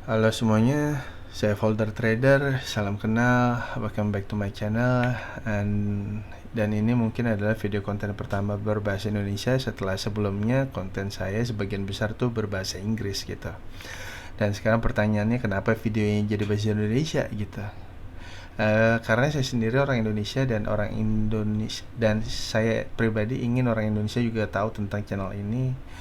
Halo semuanya, saya Folder Trader, salam kenal, welcome back to my channel. Dan ini mungkin adalah video konten pertama berbahasa Indonesia setelah sebelumnya konten saya sebagian besar tuh berbahasa Inggris gitu. Dan sekarang pertanyaannya, kenapa videonya jadi bahasa Indonesia gitu? Karena saya sendiri orang Indonesia dan saya pribadi ingin orang Indonesia juga tahu tentang channel ini.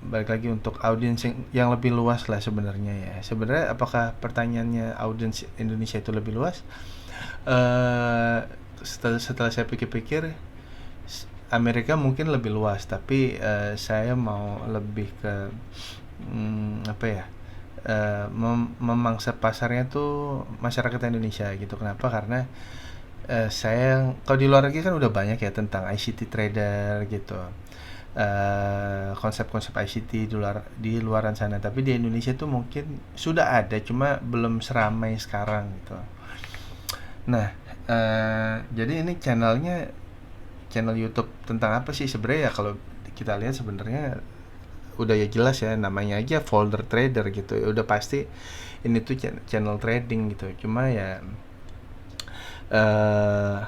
Balik lagi untuk audiens yang lebih luas lah sebenarnya ya. Sebenarnya apakah pertanyaannya audiens Indonesia itu lebih luas? Setelah saya pikir-pikir, Amerika mungkin lebih luas, tapi saya mau lebih ke apa ya? Memangsa pasarnya tuh masyarakat Indonesia gitu. Kenapa? Karena saya kalau di luar negeri kan udah banyak ya tentang ICT trader gitu, konsep-konsep ICT di luaran sana, tapi di Indonesia tuh mungkin sudah ada, cuma belum seramai sekarang gitu. Nah, jadi ini channel YouTube tentang apa sih sebenarnya ya? Kalau kita lihat sebenarnya udah ya jelas ya, namanya aja Folder Trader gitu ya, udah pasti ini tuh channel trading gitu. Cuma ya eh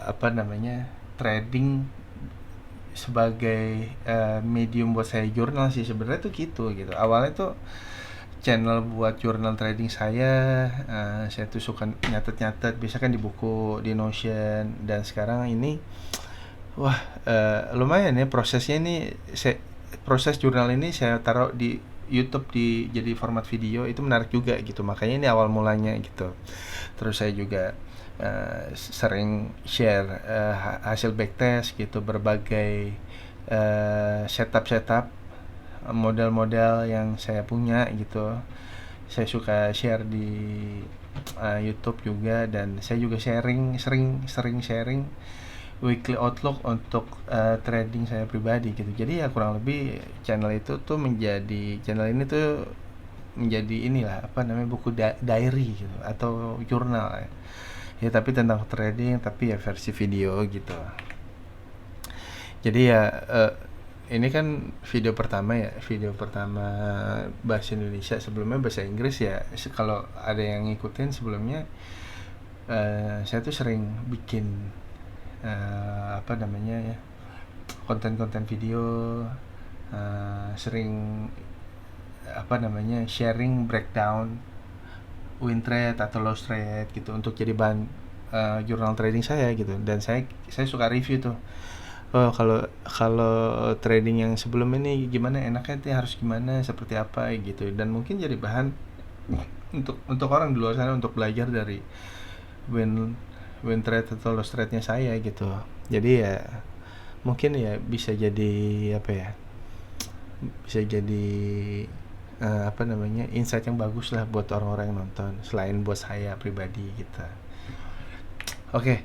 apa namanya, trading sebagai medium buat saya jurnal sih sebenarnya tuh gitu awalnya tuh channel buat jurnal trading saya tuh suka nyatet bisa kan di buku, di Notion. Dan sekarang ini wah, lumayan ya prosesnya ini. Proses jurnal ini saya taruh di YouTube jadi format video, itu menarik juga gitu, makanya ini awal mulanya gitu. Terus saya juga sering share hasil backtest gitu, berbagai setup model-model yang saya punya gitu. Saya suka share di YouTube juga, dan saya juga sering sharing weekly outlook untuk trading saya pribadi gitu. Jadi ya kurang lebih channel ini tuh menjadi inilah apa namanya, buku diary gitu atau jurnal ya. Ya tapi tentang trading, tapi ya versi video gitu. Jadi ya ini kan video pertama bahasa Indonesia. Sebelumnya bahasa Inggris ya. Kalau ada yang ngikutin sebelumnya, saya tuh sering bikin apa namanya ya, konten-konten video, sering apa namanya, sharing breakdown win trade atau loss trade gitu untuk jadi bahan jurnal trading saya gitu. Dan saya suka review tuh, oh kalau kalau trading yang sebelum ini gimana, enaknya tuh harus gimana, seperti apa gitu. Dan mungkin jadi bahan untuk orang di luar sana untuk belajar dari win win trade atau loss trade nya saya gitu. Jadi ya mungkin ya bisa jadi apa ya, bisa jadi apa namanya, insight yang bagus lah buat orang-orang yang nonton, selain buat saya pribadi gitu. Oke,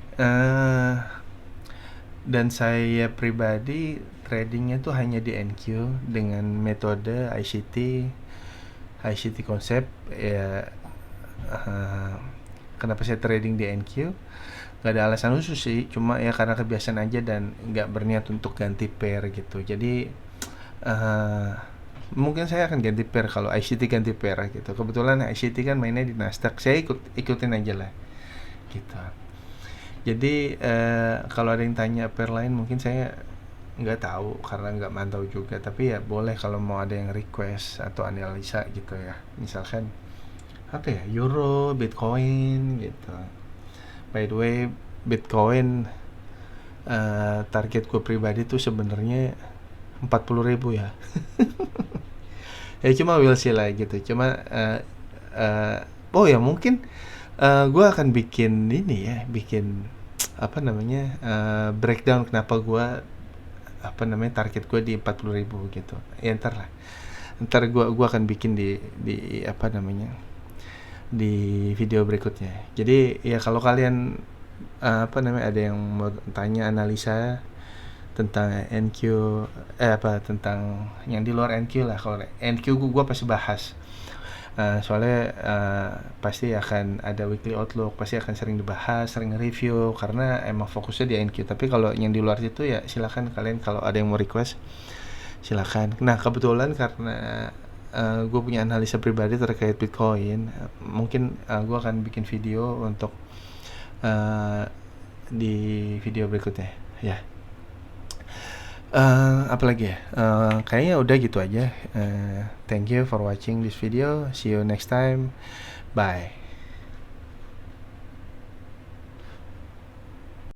dan saya pribadi tradingnya tuh hanya di NQ dengan metode ICT konsep ya. uh, Kenapa saya trading di NQ? Gak ada alasan khusus sih, cuma ya karena kebiasaan aja dan nggak berniat untuk ganti pair gitu. Jadi uh, mungkin saya akan ganti pair kalau ICT ganti pair gitu. Kebetulan ICT kan mainnya di Nasdaq, saya ikutin aja lah gitu. Jadi kalau ada yang tanya pair lain, mungkin saya nggak tahu karena nggak mantau juga. Tapi ya boleh kalau mau ada yang request atau analisa gitu ya. Misalkan apa ya, Euro, Bitcoin gitu. By the way, Bitcoin target gue pribadi tuh sebenarnya 40.000 ya. Ya cuma will see lah gitu. Cuma oh ya mungkin gue akan bikin ini ya, bikin apa namanya, breakdown kenapa gue apa namanya, target gue di 40.000 gitu ya. Ntar gue akan bikin di apa namanya, di video berikutnya. Jadi ya kalau kalian apa namanya, ada yang mau tanya analisa tentang NQ, apa tentang yang di luar NQ lah. Kalau NQ gue pasti bahas. Soalnya pasti akan ada weekly outlook, pasti akan sering dibahas, sering review, karena emang fokusnya di NQ. Tapi kalau yang di luar itu ya silakan kalian, kalau ada yang mau request silakan. Nah kebetulan karena gue punya analisa pribadi terkait Bitcoin. Mungkin gue akan bikin video untuk di video berikutnya ya. Apalagi ya, kayaknya udah gitu aja. Thank you for watching this video, see you next time, bye.